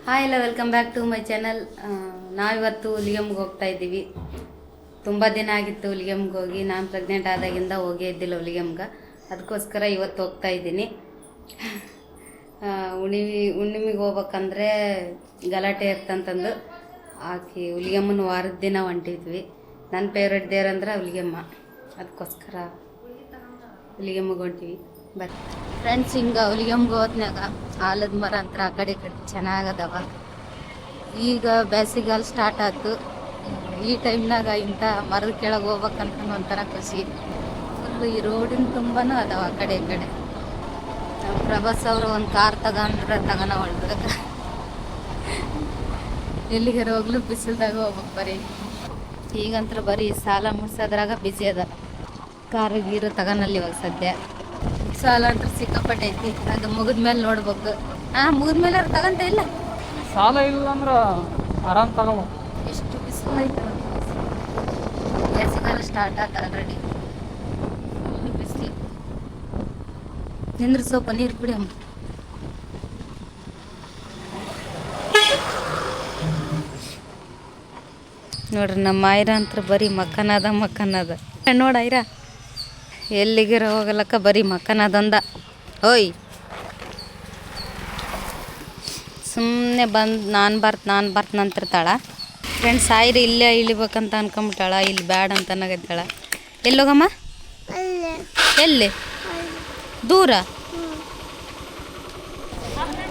Hi ಎಲ್ಲ welcome back to my channel. ನಾವಿವತ್ತು ಹುಲಿಗೆಮ್ಗೆ ಹೋಗ್ತಾ ಇದ್ದೀವಿ. ತುಂಬ ದಿನ ಆಗಿತ್ತು ಹುಲಿಗೆಮ್ಗೆ ಹೋಗಿ. ನಾನು ಪ್ರೆಗ್ನೆಂಟ್ ಆದಾಗಿಂದ ಹೋಗೇ ಇದ್ದಿಲ್ಲ ಹುಲಿಗೆಮ್ಗೆ. ಅದಕ್ಕೋಸ್ಕರ ಇವತ್ತು ಹೋಗ್ತಾ ಇದ್ದೀನಿ. ಹುಣ್ಣಿಮೆಗೆ ಹೋಗ್ಬೇಕಂದ್ರೆ ಗಲಾಟೆ ಇರ್ತಂತಂದು ಆಕಿ ಹುಲಿಗೆಮ್ಮನ ವಾರದ ದಿನ ಹೊಂಟಿದ್ವಿ. ನನ್ನ ಫೇವ್ರೆಟ್ ದೇವ್ರಂದ್ರೆ ಹುಲಿಗೆಮ್ಮ. ಅದಕ್ಕೋಸ್ಕರ ಹುಲಿಗೆಮ್ಮಗೆ ಹೊಂಟಿವಿ. ಬಟ್ ಫ್ರೆಂಡ್ಸ್, ಹಿಂಗೆ ಹುಲಿಗೆಮ್ಗೆ ಹೋದ್ನಾಗ ಆಲದ ಮರ ಅಂತ ಆ ಕಡೆ ಚೆನ್ನಾಗದವ. ಈಗ ಬೇಸಿಗೆಗಾಲ ಸ್ಟಾರ್ಟ್ ಆಯ್ತು. ಈ ಟೈಮ್ನಾಗ ಇಂಥ ಮರದ ಕೆಳಗೆ ಹೋಗ್ಬೇಕಂತ ಒಂಥರ ಖುಷಿ. ಫುಲ್ಲು ಈ ರೋಡಿನ ತುಂಬಾನು ಅದಾವ ಆ ಕಡೆ ಈ ಕಡೆ. ಪ್ರಭಾಸ್ ಅವರು ಒಂದು ಕಾರ್ ತಗೋಣ ಹೊಳ್ದಾಗ ಎಲ್ಲಿಗಾರ ಹೋಗ್ಲು ಬಿಸಿಲ್ದಾಗ ಹೋಗ್ಬೇಕು. ಬರೀ ಈಗಂತ್ರ ಬರೀ ಸಾಲ ಮುಡ್ಸೋದ್ರಾಗ ಬಿಸಿ ಅದ. ಕಾರು ಗೀರು ತಗೋನಲ್ಲಿ ಇವಾಗ ಸದ್ಯ ಸಾಲ ಅಂತ ಸಿಕ್ಕಾಪಟ್ಟೆ ಐತಿ. ಅದು ಮುಗಿದ್ಮೇಲೆ ನೋಡ್ಬೇಕು. ಮುಗಿದ್ಮೇಲೆ ಅವ್ರು ತಗಂತ ಇಲ್ಲ. ಸಾಲ ಇಲ್ಲ ಅಂದ್ರೆ ಆರಾಮ್ ತಗೋಬೋದು. ಎಷ್ಟು ಬಿಸಿಲು ಐತೆ. ಬೇಸಿಗೆಲ್ಲ ಸ್ಟಾರ್ಟ್ ಆತ ಆಲ್ರೆಡಿ. ಬಿಸಿಲು ನಿಂದ್ರ ಸ್ವಲ್ಪ ನೀರು ಕುಡಿ ಅಮ್ಮ. ನೋಡ್ರಿ ನಮ್ಮ ಐರ ಅಂತ ಬರೀ ಮಕ್ಕನದ ನೋಡ ಐರ ಎಲ್ಲಿಗಿರ ಹೋಗಲಕ್ಕ ಬರೀ ಮಕ್ಕನದಂದ. ಓಯ್ ಸುಮ್ಮನೆ ಬಂದು ನಾನು ಬರ್ತೀನಂತಿರ್ತಾಳ. ಫ್ರೆಂಡ್ಸ್, ಆಯ್ರಿ ಇಲ್ಲೇ ಇಳಿಬೇಕಂತ ಅನ್ಕೊಂಬಿಟ್ಟಾಳ. ಇಲ್ಲಿ ಬ್ಯಾಡ ಅಂತ ಅನ್ನಗತ್ತಾಳ. ಎಲ್ಲೋಗಮ್ಮ? ಎಲ್ಲಿ ದೂರ?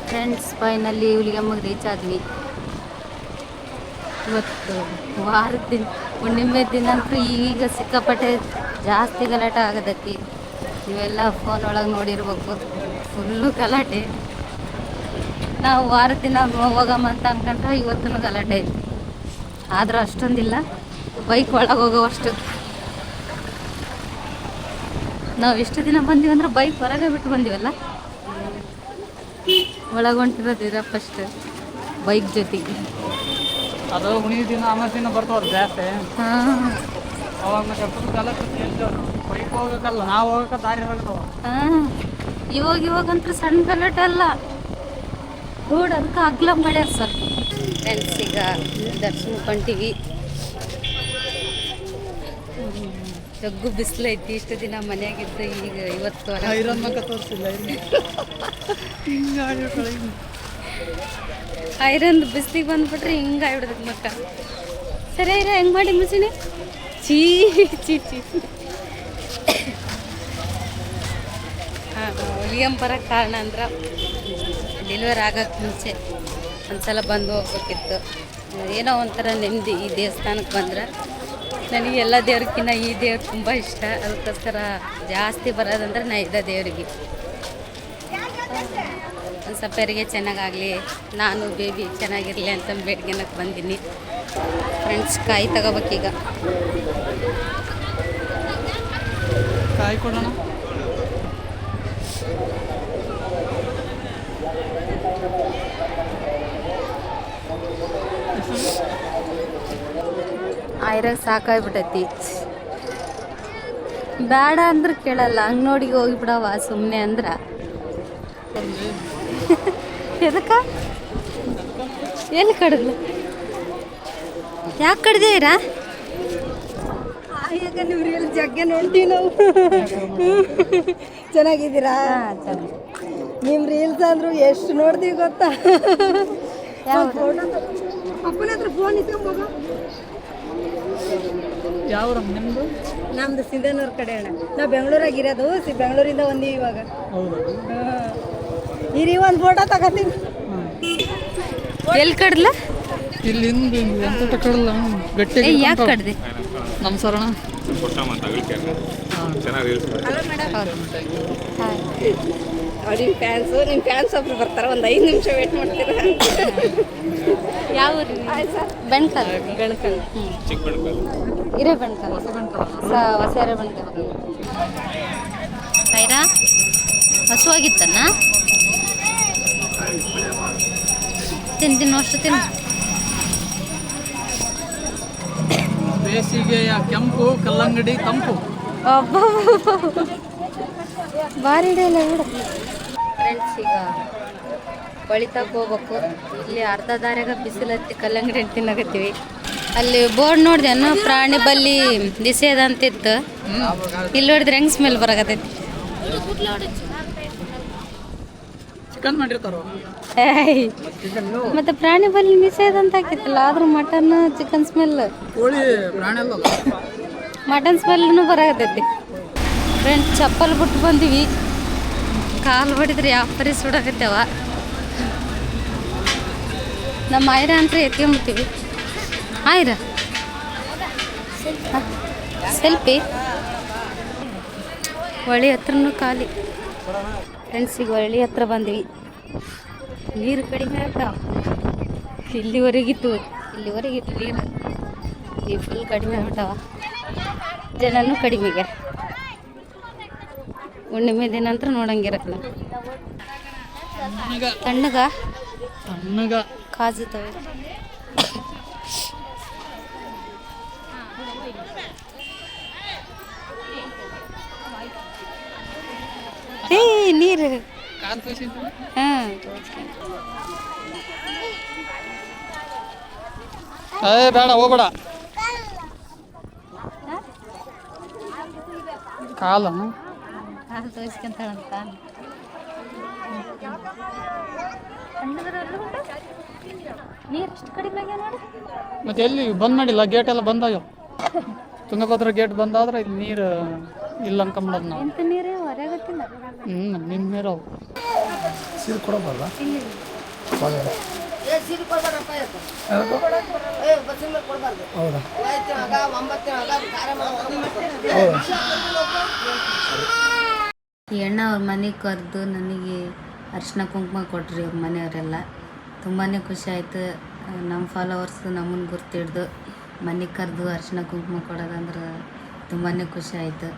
ಫ್ರೆಂಡ್ಸ್, ಫೈನಲ್ಲಿ ಹುಲಿಗೆಮ್ಮಗೆ ರೀಚ್ ಆದ್ವಿ. ಇವತ್ತು ವಾರದ ದಿನ ಹುಣ್ಣಿಮೆ ದಿನ ಅಂತೂ ಈಗ ಸಿಕ್ಕಾಪಟ್ಟೆ ಜಾಸ್ತಿ ಗಲಾಟೆ ಆಗದೈತಿ. ನೀವೆಲ್ಲ ಫೋನ್ ಒಳಗೆ ನೋಡಿರ್ಬೇಕು. ಫುಲ್ಲು ಗಲಾಟೆ. ನಾವು ವಾರದ ದಿನ ಹೋಗಮ್ಮ ಅಂತ ಅನ್ಕೊಂಡ್ರೆ ಇವತ್ತೂ ಗಲಾಟೆ ಐತಿ. ಆದ್ರೆ ಅಷ್ಟೊಂದಿಲ್ಲ. ಬೈಕ್ ಒಳಗೆ ಹೋಗೋವಷ್ಟು. ನಾವು ಎಷ್ಟು ದಿನ ಬಂದೀವಂದ್ರೆ ಬೈಕ್ ಹೊರಗೆ ಬಿಟ್ಟು ಬಂದೀವಲ್ಲ. ಒಳಗೆ ಹೊಂಟಿರೋದಿರ ಫಸ್ಟ್ ಬೈಕ್ ಜೊತೆಗೆ. ಅದು ಹುಣಿ ದಿನ ಆಮೇಲೆ ದಿನ ಬರ್ತಾವ್ರಿ ಜಾಸ್ತಿ. ಅವಾಗ ಬೈಕ್ ಹೋಗಬೇಕಲ್ಲ, ನಾವು ಹೋಗಕ್ಕೆ ದಾರಿ ಹೋಗ್ತಾವ. ಇವಾಗಂತೂ ಸಣ್ಣ ಗಲಾಟೆ ಅಲ್ಲ. ರೋಡ್ ಅದಕ್ಕೆ ಅಗ್ಲ ಮಾಡ್ಯಾರ ಸರ್. ಫ್ರೆಂಡ್ಸ್, ಈಗ ದರ್ಶನ ಹೊಂಟಿವಿ. ಜಗ್ಗು ಬಿಸಿಲೈತಿ. ಇಷ್ಟು ದಿನ ಮನೆಯಾಗಿದ್ದು ಈಗ ಇವತ್ತು ಐರನ್ ಬಿಸಿಲಿಗೆ ಬಂದ್ಬಿಟ್ರೆ ಹಿಂಗೆ ಆಗ್ಬಿಡ್ತೈತೆ ಮಕ್ಕ. ಸರಿ ಐರ ಹೆಂಗೆ ಮಾಡಿ ಮುಸಿನಿ ಚೀ ಹುಲಿಗೆಮ್ಮ ಬರೋಕ್ಕೆ ಕಾರಣ ಅಂದ್ರೆ ಡೆಲಿವರಿ ಆಗೋಕ್ಕೆ ಮುಂಚೆ ಒಂದ್ಸಲ ಬಂದು ಹೋಗ್ಬೇಕಿತ್ತು. ಏನೋ ಒಂಥರ ನೆಮ್ಮದಿ. ಈ ದೇವಸ್ಥಾನಕ್ಕೆ ಬಂದ್ರೆ ನನಗೆ ಎಲ್ಲ ದೇವ್ರಿಗಿನ್ನ ಈ ದೇವ್ರು ತುಂಬ ಇಷ್ಟ. ಅದಕ್ಕೋಸ್ಕರ ಜಾಸ್ತಿ ಬರೋದಂದ್ರೆ ನಾ ಇದ್ದ ದೇವರಿಗೆ ಒಂದು ಸ್ವಲ್ಪ ಹೆರಿಗೆ ಚೆನ್ನಾಗಾಗಲಿ, ನಾನು ಬೇಬಿ ಚೆನ್ನಾಗಿರಲಿ ಅಂತ ಬೇಡ್ಗೆನಕ್ಕೆ ಬಂದೀನಿ. ಫ್ರೆಂಡ್ಸ್, ಕಾಯಿ ತಗೋಬೇಕೀಗ. ಕಾಯಿ ಕೊಡೋಣ. ಐರಾಗ ಸಾಕಾಗ್ಬಿಟ್ಟೈತಿ. ಬೇಡ ಅಂದ್ರೆ ಕೇಳಲ್ಲ. ಅಂಗನೋಡಿಗೆ ಹೋಗಿಬಿಡವ ಸುಮ್ಮನೆ ಅಂದ್ರೆ. ಎದಕ್ಕ ಎಲ್ಲಿ ಕಡಿದ್ಲು? ಯಾಕೆ ಕಡ್ದೆ ಇರಾ? ಈಗ ನೀವು ರೀಲ್ ಜಗ್ಗೆ ನೋಡ್ತೀವಿ ನಾವು. ಚೆನ್ನಾಗಿದ್ದೀರಾ? ಚೆನ್ನಾಗಿ. ನಿಮ್ಮ ರೀಲ್ಸ್ ಅಂದ್ರು ಎಷ್ಟು ನೋಡ್ತೀವಿ ಗೊತ್ತಾ? ಅಪ್ಪನ ಹತ್ರ ಫೋನ್ ಇಸ್ಕೊಂಬೋಗ. ಯಾವ ನಿಮ್ಮದು? ನಮ್ದು ಸಿಂಧನೂರು ಕಡೆ ಅಣ್ಣ. ನಾವು ಬೆಂಗಳೂರಾಗಿರೋದು. ಬೆಂಗಳೂರಿಂದ ಬಂದೀವಿ ಇವಾಗ. ಇರಿ ಒಂದು ಫೋಟೋ ತಗೋತೀನಿ. ಎಲ್ಲಿ ಕಡ್ಲ? ಇಲ್ಲಿ ಎಂತ ಕಡಲ್ಲ ಗಟ್ಟಿ. ಯಾಕೆ ಕಡ್ದೆ? ನಮ್ಮ ಸರಣ ಅವ್ರಿಗೆ ಫ್ಯಾನ್ಸು. ನಿಮ್ಮ ಫ್ಯಾನ್ಸ್ ಒಬ್ರು ಬರ್ತಾರೆ. ಒಂದು 5 ನಿಮಿಷ ವೇಟ್ ಮಾಡ್ತೀರಾ? ಯಾವ ಬೆಣ್ಕಲ್? ಬೆಳ್ಕಲ್. ಹಿರೇ ಬೆಣ್ಕಲ್, ಹೊಸ ಬೆಣ್ಕಲ್. ಸೈರಾ ಹಸುವಾಗಿತ್ತನ್ನ ತಿಂತೀನಿ ಅಷ್ಟು ತಿನ್ನು. ಬೇಸಿಗೆಯ ಕೆಂಪು ಕಲ್ಲಂಗಡಿ ತಂಪು. ಭಾರಿ ಇಡಲ್ಲ ಬಿಡು. ಫ್ರೆಂಡ್ಸ್, ಈಗ ಹೊಳಿತಾಗ ಹೋಗ್ಬೇಕು. ಇಲ್ಲಿ ಅರ್ಧ ದಾರ್ಯಾಗ ಬಿಸಿಲು ಹತ್ತಿ ಕಲ್ಲಂಗಡಿ ಹಣ್ಣು ತಿನ್ನಕತ್ತೀವಿ. ಅಲ್ಲಿ ಬೋರ್ಡ್ ನೋಡ್ದೇನು ಪ್ರಾಣಿ ಬಲ್ಲಿ ನಿಷೇಧ ಅಂತಿತ್ತು. ಇಲ್ಲಿ ನೋಡಿದ್ರೆ ಹೆಂಗ್ ಸ್ಮೆಲ್ ಬರಾಕತ್ತೈತಿ. ಚಿಕನ್ ಮಾಡಿರ್ತಾರೋ ಮತ್ತೆ ಪ್ರಾಣಿ ಬಲ್ಲಿ ನಿಷೇಧ ಅಂತ ಹಾಕಿತ್ತಲ್ಲ, ಆದ್ರೂ ಮಟನ್ ಚಿಕನ್ ಸ್ಮೆಲ್, ಕೋಳಿ ಪ್ರಾಣಿ ಅಲ್ಲ, ಮಟನ್ ಸ್ಮೆಲ್ನು ಬರಾಕತ್ತೈತಿ. ಫ್ರೆಂಡ್ಸ್ ಚಪ್ಪಲ್ ಬಿಟ್ಟು ಬಂದಿವಿ. ಕಾಲು ಹೊಡಿದ್ರೆ ಯಾವ ಪರಿ ಸುಡಾಕತ್ತೇವ. ನಮ್ಮ ಆಯ್ರ ಅಂತ ಎತ್ಕೊಂಬಿಡ್ತೀವಿ. ಆಯ್ರ ಸೆಲ್ಫಿ ಹೊಳಿ ಹತ್ರನೂ ಖಾಲಿ. ಫ್ರೆಂಡ್ಸ್ ಈಗ ಹೊಳಿ ಹತ್ರ ಬಂದ್ವಿ. ನೀರು ಕಡಿಮೆ ಆಗ್ತಾವ. ಇಲ್ಲಿವರೆಗಿತ್ತು ನೀರು. ಈಗ ಫುಲ್ ಕಡಿಮೆ ಆಗ್ತಾವ. ಜನನೂ ಕಡಿಮೆ ಆಗ್ಯಾರ. ಹುಣ್ಣಿಮೆ ದಿನ ಅಂತ ನೋಡಂಗಿರಲ್ಲ. ತಣ್ಣಗ ಕಾಜುತ್ತವೆ. ಏ ನೀರು ಹಾಂ ಬೇಡ ಹೋಗ್ಬೇಡ. ಕಾಲ ಹಾಲು ತೋರಿಸ್ಕೊಂತಾಳಂತ. ನೀರು ಎಷ್ಟು ಕಡಿಮೆ ಆಗ್ಯಾವ ನೋಡಿ. ಮತ್ತೆ ಎಲ್ಲಿ ಬಂದ್ ಮಾಡಿಲ್ಲ, ಗೇಟ್ ಎಲ್ಲ ಬಂದಾಗ್ಯಾವ. ತುಂಗಭದ್ರಾ ಗೇಟ್ ಬಂದಾದ್ರೆ ಇಲ್ಲಿ ನೀರು ಇಲ್ಲ ಅನ್ಕೊಂಬಿಡೋದು ನಾವು. ಎಂತ ನೀರೇ ಹೊರಗತ್ತಿಲ್ಲ. ನಿಮ್ಮ ನೀರು ಅವು ಸೀರೆ ಕೊಡಬಲ್ಲ ಹೌದಾ? ಈ ಅಣ್ಣ ಅವ್ರ ಮನೆಗೆ ಕರೆದು ನನಗೆ ಅರಿಶಿನ ಕುಂಕುಮ ಕೊಟ್ರಿ ಅವ್ರ ಮನೆಯವರೆಲ್ಲ. ತುಂಬಾ ಖುಷಿ ಆಯಿತು. ನಮ್ಮ ಫಾಲೋವರ್ಸ್ ನಮ್ಮನ್ನು ಗುರ್ತಿಡ್ದು ಮನೆಗೆ ಕರೆದು ಅರಿಶಿನ ಕುಂಕುಮ ಕೊಡೋದಂದ್ರೆ ತುಂಬಾ ಖುಷಿ ಆಯಿತು.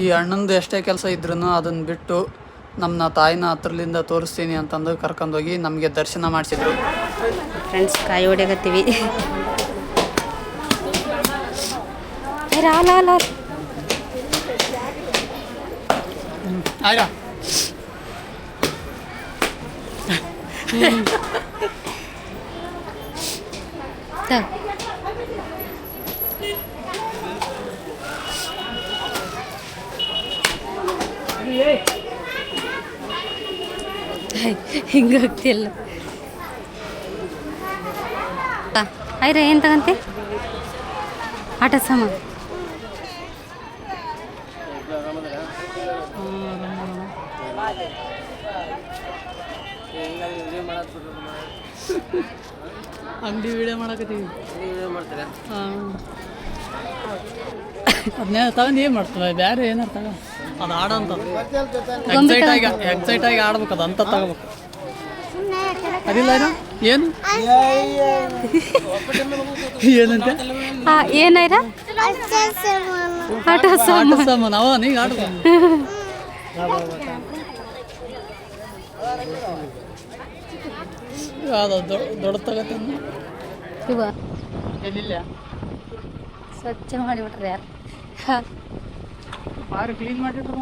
ಈ ಅಣ್ಣಂದು ಎಷ್ಟೇ ಕೆಲಸ ಇದ್ರೂ ಅದನ್ನು ಬಿಟ್ಟು ನಮ್ಮ ತಾಯಿನ ಹತ್ರಲಿಂದ ತೋರಿಸ್ತೀನಿ ಅಂತಂದು ಕರ್ಕೊಂಡೋಗಿ ನಮಗೆ ದರ್ಶನ ಮಾಡಿಸಿದ್ರು. ಫ್ರೆಂಡ್ಸ್ ಕಾಯಿ ಹೊಡೆಯಕತ್ತೀವಿ. ಆಯ್ತಾ ಹಿಂಗಾಗ್ತಿಲ್ಲ. ಆಯ್ರ ಏನು ತಗಂತೆ? ಆಟ ಸಾಮಾನು. ಅಂಗಡಿ ವಿಡಿಯೋ ಮಾಡಕತ್ತೀವಿ. ಅದನ್ನೇ ತಗೊಂಡು ಏನು ಮಾಡ್ತವೆ? ಬೇರೆ ಏನಾರು ತಗ. ಅದು ಆಡೋಂಥದ್ದು ಎಕ್ಸೈಟ್ ಆಗಿ ಆಡ್ಬೇಕು. ಅದು ಅಂತ ತಗೋಬೇಕು. ಅದಿಲ್ಲ ಏನು ಏನಂತೆ ಏನಾಯ್ರ ಆಟ ಸಾಮಾನು ಅವ ನೀಗ ಆಡ್ಬೇಕು. ಅದು ದೊಡ್ಡ ತಗತ್ತ ಇವ ಎಲ್ಲಿಲ್ಲ ಸ್ವಚ್ಛ ಮಾಡಿಬಿಟ್ರೆ ಯಾರು ಬಾರಿ ಕ್ಲೀನ್ ಮಾಡಿದ್ರು.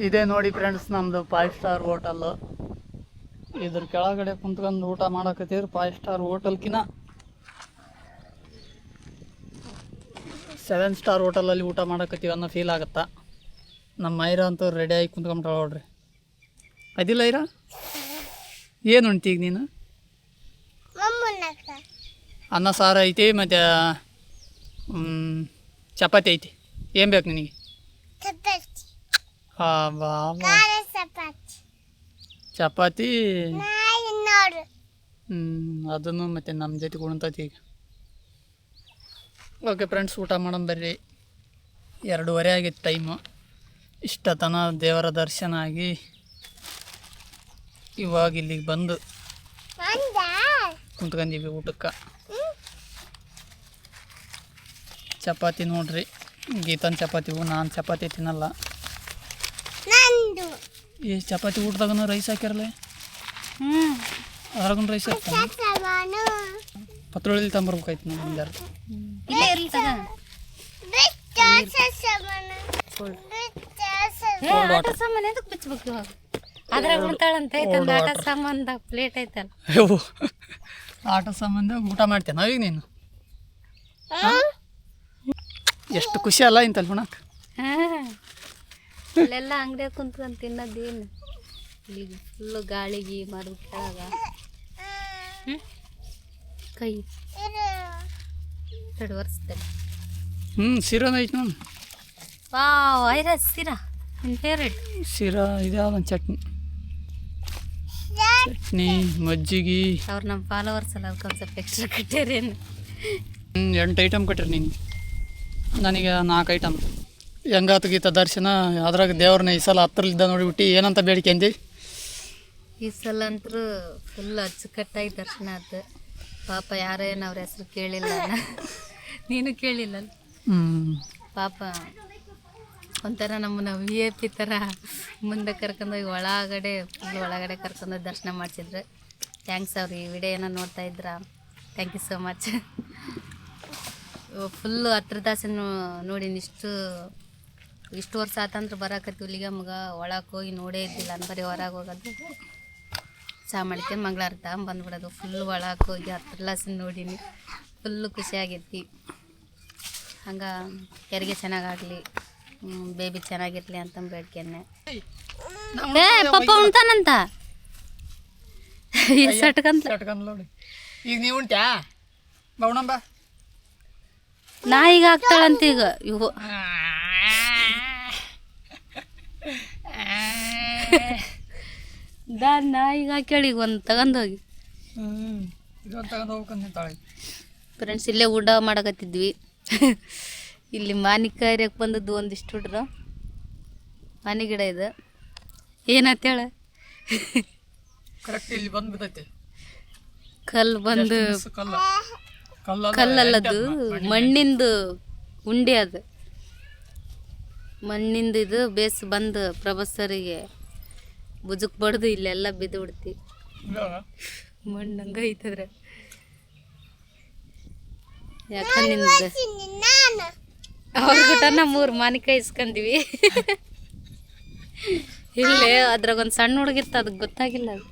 ಇದೇ ನೋಡಿ ಫ್ರೆಂಡ್ಸ್ ನಮ್ಮದು 5 ಸ್ಟಾರ್ ಹೋಟೆಲ್ಲು. ಇದ್ರ ಕೆಳಗಡೆ ಕುಂತ್ಕೊಂಡು ಊಟ ಮಾಡಕತ್ತೀರಿ. 5 ಸ್ಟಾರ್ ಹೋಟೆಲ್ಕಿನ 7 ಸ್ಟಾರ್ ಹೋಟೆಲಲ್ಲಿ ಊಟ ಮಾಡಕತ್ತೀವಿ ಅನ್ನೋ ಫೀಲ್ ಆಗುತ್ತಾ. ನಮ್ಮ ಐರ ಅಂತೂ ರೆಡಿಯಾಗಿ ಕುಂತ್ಕೊಂಬಿಟ್ಟಾಳ ನೋಡ್ರಿ. ಅದಿಲ್ಲ ಐರ ಏನು ಉಣ್ತಿ ಈಗ ನೀನು? ಅನ್ನ ಸಾರು ಐತಿ ಮತ್ತು ಚಪಾತಿ ಐತಿ. ಏನು ಬೇಕು ನಿನಗೆ? ಹಾಂ ಬಾ ಚಪಾತಿ ಅದನ್ನು ಮತ್ತು ನಮ್ಮ ಜೊತೆ ಉಣ್ತೈತಿ ಈಗ. ಓಕೆ ಫ್ರೆಂಡ್ಸ್, ಊಟ ಮಾಡೋಣ ಬರ್ರಿ. 2:30 ಆಗಿತ್ತು ಟೈಮು. ಇಷ್ಟತನ ದೇವರ ದರ್ಶನ ಆಗಿ ಇವಾಗ ಇಲ್ಲಿಗೆ ಬಂದು ಕುಂತ್ಕೊಂಡೀವಿ ಊಟಕ್ಕೆ. ಚಪಾತಿ ನೋಡ್ರಿ, ಗೀತನ್ ಚಪಾತಿವು. ನಾನು ಚಪಾತಿ ತಿನ್ನಲ್ಲ. ಈ ಚಪಾತಿ ಊಟದಾಗನು ರೈಸ್ ಹಾಕ್ಯಾರಲ್ಲ, ಅದ್ರಾಗೂ ರೈಸ್ ಹಾಕ್ತಾನೆ. ಪತ್ರೊಳ್ಳಿ ತಂಬರ್ಬೇಕಾಯ್ತು ನಾವು. ಇಲ್ಲೇ ಎಲ್ಲಿ ತಗ ಆಟ ಸಾಮಾನು ಎದಕ್ಕೆ ಬಿಚ್ಚಬೇಕು ಇವಾಗ ಅದ್ರಾಗ ಉಣ್ತಾಳಂತ ಐತಂದ ಆಟ ಸಾಮಾನ್ದ ಪ್ಲೇಟ್ ಐತಲ್ಲ ಆಟ ಸಂಬಂಧ ಊಟ ಮಾಡ್ತೇನೆ ಈಗ ನೀನು ಎಷ್ಟು ಖುಷಿ ಅಲ್ಲ ಇಂತಲ್ಲಿ ಉಣಕ್ ಅಲ್ಲೆಲ್ಲ ಅಂಗಡಿಯಾಗ ಕುಂತ್ಕೊಂಡು ತಿನ್ನೋದೇನು ಈಗ ಫುಲ್ಲು ಗಾಳಿಗೆ ಮರದ ಕೆಳಗ ಕೈ ಎರಡು ವರ್ಷದಲ್ಲಿ ಶಿರಾನ ಐತಿ ನೋಡಿ ವಾವ್ ಐರಸ್ ಸಿರಾ ನನ್ನ ಫೇವ್ರೇಟ್ ಶಿರಾ ಇದ್ಯಾವ್ದೊಂದು ಚಟ್ನಿ ಮಜ್ಜಿಗೆ ಅವ್ರು ನಮ್ಮ ಫಾಲೋವರ್ಸ್ ಅಲ್ಲ ಅದಕ್ಕೆ ಒಂದು ಸ್ವಲ್ಪ ಎಕ್ಸ್ಟ್ರಾ ಕಟ್ಟ್ಯಾರೇನು 8 ಐಟಮ್ ಕೊಟ್ಟಿರಿ ನೀನು ನನಗೆ 4 ಐಟಮ್ ಹೆಂಗಾತ ಗೀತ ದರ್ಶನ ಅದ್ರಾಗ ದೇವ್ರನ್ನ ಈ ಸಲ ಹತ್ರಲಿದ್ದ ನೋಡಿಬಿಟ್ಟು ಏನಂತ ಬೇಡಿಕೆ ಅಂದಿ ಈ ಸಲ ಅಂತೂ ಫುಲ್ ಅಚ್ಚುಕಟ್ಟಾಗಿ ದರ್ಶನ ಆಯ್ತು ಪಾಪ ಯಾರೇನು ಅವ್ರ ಹೆಸರು ಕೇಳಿಲ್ಲ ನೀನು ಕೇಳಿಲ್ಲ ಪಾಪ ಒಂಥರ ನಮ್ಮನ್ನ VIP ಥರ ಮುಂದೆ ಕರ್ಕೊಂಡೋಗಿ ಒಳಗಡೆ ಫುಲ್ ಒಳಗಡೆ ಕರ್ಕೊಂಡೋಗಿ ದರ್ಶನ ಮಾಡಿಸಿದ್ರು ಥ್ಯಾಂಕ್ಸ್ ಅವ್ರು ಈ ವಿಡಿಯೋ ಏನೋ ನೋಡ್ತಾ ಇದ್ರ thank you so much full ಹತ್ರದಾಸೆ ನೋಡಿನಿ ಇಷ್ಟು ವರ್ಷ ಆತಂದ್ರೆ ಬರಾಕತ್ತಿ ಹುಲಿಗಮ್ಗ ಒಳಗೆ ಹೋಗಿ ನೋಡೇ ಇದ್ದಿಲ್ಲ ನಾನು ಬರೀ ಹೊರಗೆ ಹೋಗೋದು ಚಾ ಮಾಡ್ಕೊಂಡು ಮಂಗಳಾರತ ಬಂದ್ಬಿಡೋದು ಫುಲ್ ಒಳಗೆ ಹೋಗಿ ಹತ್ರದಾಸೆ ನೋಡೀನಿ ಫುಲ್ಲು ಖುಷಿಯಾಗೈತಿ ಹಂಗೆ ಯಾರಿಗೆ ಚೆನ್ನಾಗಾಗಲಿ ಬೇಬಿ ಚೆನ್ನಾಗಿರ್ಲಿ ಅಂತ ಬೇಡ್ಕೆನೆ ಪಪ್ಪ ಉಣ್ತಾನಂತ ಸಟ್ಕಂತ ನೋಡಿ ಈಗ ನೀವು ಉಂಟ್ಯಾ ಬೌಣಂಬ ನಾ ಈಗ ಆಗ್ತಾಳಂತ ಈಗ ಇವು ನಾ ಈಗ ಹಾಕ್ಯಾಳ ಈಗ ಒಂದು ತಗೊಂಡೋಗಿ ಇದೊಂದು ತಗೊಂಡು ಹೋಗ್ಬೇಕಂತ ನಿಂತಾಳೆ ಫ್ರೆಂಡ್ಸ್ ಇಲ್ಲೇ ಊಟ ಮಾಡಕತ್ತಿದ್ವಿ ಇಲ್ಲಿ ಮಾನಿಕಾಯಿ ಹರಿಯಕ್ಕೆ ಬಂದದ್ದು ಒಂದಿಷ್ಟು ಹುಡ್ರು ಮಾನಿ ಗಿಡ ಇದು ಏನತ್ತೇಳ ಕರೆಕ್ಟ್ ಇಲ್ಲಿ ಬಂದು ಬಿದ್ದೈತೆ ಕಲ್ಲು ಬಂದು ಕಲ್ಲು ಕಲ್ಲಲ್ಲದು ಮಣ್ಣಿಂದು ಉಂಡೆ ಅದು ಮಣ್ಣಿಂದು ಇದು ಬೇಸ್ ಬಂದು ಪ್ರೊಫೆಸರಿಗೆ ಭುಜಕ್ಕೆ ಬಡ್ದು ಇಲ್ಲೆಲ್ಲ ಬಿದ್ದು ಬಿಡ್ತಿ ಮಣ್ಣು ಹಂಗೆ ಐತದ್ರೆ ಯಾಕಂದ್ರೆ ಅವ್ರ ಊಟನ 3 ಮಾನಿಕಾಯಿ ಇಸ್ಕೊಂಡ್ವಿ ಇಲ್ಲೇ ಅದ್ರಾಗ ಒಂದು ಸಣ್ಣ ಹುಡುಗಿತ್ತು ಅದಕ್ಕೆ ಗೊತ್ತಾಗಿಲ್ಲ ಅದು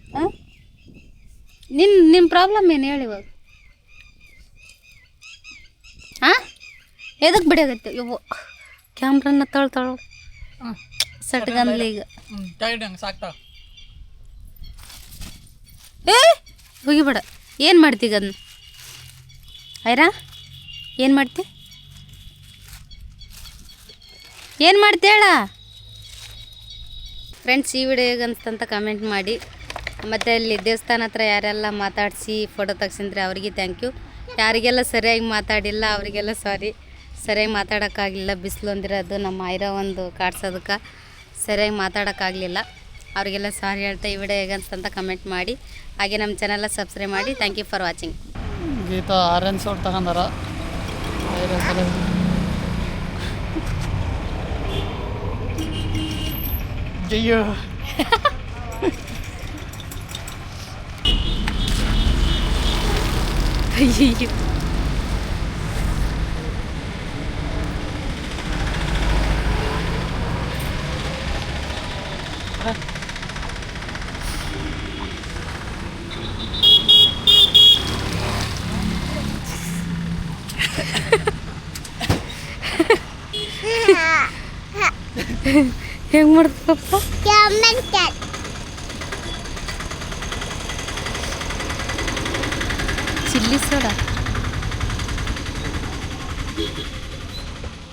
ನಿಮ್ಮ ಪ್ರಾಬ್ಲಮ್ ಏನು ಹೇಳಿ ಇವಾಗ ಹಾಂ ಎದಕ್ಕೆ ಬಿಡಾಗತ್ತೆ ಇವು ಕ್ಯಾಮ್ರನ್ನ ತೊಳ್ತಾಳು ಸಟ್ಗಂದ್ಲ ಈಗ ಸಾಕ್ತಾ ಏ ಹೋಗಿಬೇಡ ಏನು ಮಾಡ್ತೀಗ ಅದನ್ನ ಐರಾ ಏನು ಮಾಡ್ತಿ ಏನು ಮಾಡ್ತಿ ಹೇಳ ಫ್ರೆಂಡ್ಸ್ ಈ ವಿಡಿಯೋ ಹೇಗನ್ಸ್ತಂತ ಕಮೆಂಟ್ ಮಾಡಿ ಮತ್ತು ಅಲ್ಲಿ ದೇವಸ್ಥಾನ ಹತ್ರ ಯಾರೆಲ್ಲ ಮಾತಾಡಿಸಿ ಫೋಟೋ ತೆಗ್ಸಿದ್ರೆ ಅವರಿಗೆ ಥ್ಯಾಂಕ್ ಯು ಯಾರಿಗೆಲ್ಲ ಸರಿಯಾಗಿ ಮಾತಾಡಿಲ್ಲ ಅವರಿಗೆಲ್ಲ ಸಾರಿ ಸರಿಯಾಗಿ ಮಾತಾಡೋಕ್ಕಾಗಲಿಲ್ಲ ಬಿಸಿಲು ಅಂದಿರೋದು ನಮ್ಮ ಐರಾ ಒಂದು ಕಾಡ್ಸೋದಕ್ಕೆ ಸರಿಯಾಗಿ ಮಾತಾಡೋಕ್ಕಾಗಲಿಲ್ಲ ಅವರಿಗೆಲ್ಲ ಸಾರಿ ಹೇಳ್ತಾ ಈ ವಿಡಿಯೋ ಹೇಗನ್ಸ್ತಂತ ಕಮೆಂಟ್ ಮಾಡಿ ಹಾಗೆ ನಮ್ಮ ಚಾನೆಲ್ಲ ಸಬ್ಸ್ಕ್ರೈಬ್ ಮಾಡಿ thank you for watching Geetha orange ಸೋಟ್ ತಗೊಂಡಾರ ಜಯ್ಯೋ ಅಯ್ಯೋ ಹೆಂಗೆ ಮಾಡ್ತಪ್ಪ ಚಿಲ್ಲಿ ಸೋಡಾ